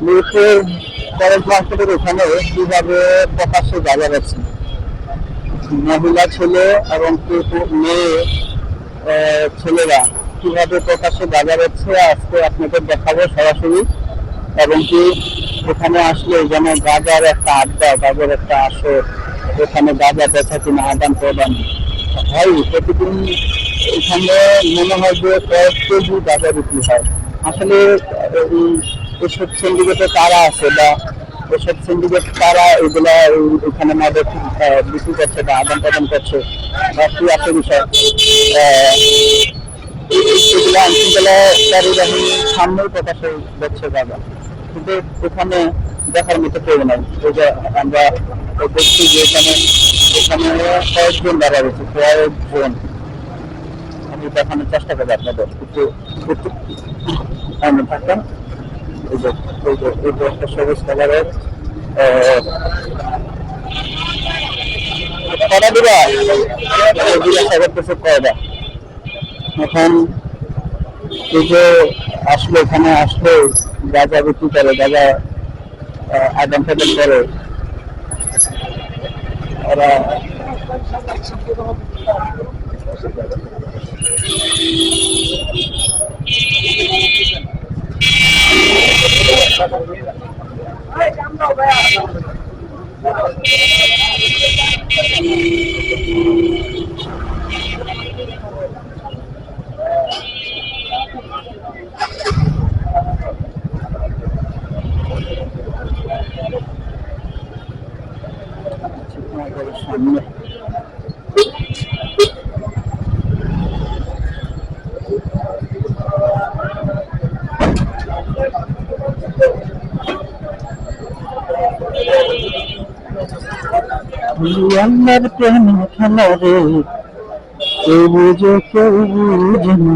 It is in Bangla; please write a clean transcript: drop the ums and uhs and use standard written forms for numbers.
মিরপুর কলেজ মার্কেটের ওখানে কিভাবে প্রকাশ্যে জায়গা যাচ্ছে মহিলা ছেলে এবং মেয়ে ছেলেরা কিভাবে প্রকাশ্যে বাজার হচ্ছে আজকে আপনাদের দেখাবো সরাসরি। এবং কি এখানে আসলে যেন গাজার একটা আড্ডা, গাজার একটা আসর, এখানে গাজা বেচা কিনা আদান প্রদান হয় প্রতিদিন। এখানে মনে হয় যে কয়েক কেজি গাজা বিক্রি হয়। আসলে এসব সিন্ডিকেটে কারা আছে বা এসব সিন্ডিকেট কারা এগুলা এখানে মাদক বিক্রি করছে বা আদান প্রদান করছে বা কি আছে বিষয় এগুলো আইনশৃঙ্খলাকারী বাহিনীর সামনেই প্রকাশে যাচ্ছে গাজা, কিন্তু এখানে দেখার মতো কেউ নাই। এই যে আমরা দেখছি যে এখানে এখানে কয়েকজন দাঁড়া রয়েছে, কয়েকজন। আমি দেখানোর চেষ্টা করি আপনাদের একটু একটু থাকতাম। এই যে একটা সবুজ কালারের কড়া দিবা কয়টা এখন এই যে আসলে এখানে আসলে গাঁজা বিক্রি করে, গাঁজা আদান প্রদান করে ওরা। সামনে আল্লাহর প্রেম খেলা রে, কেউ বুঝে কেউ বুঝে না।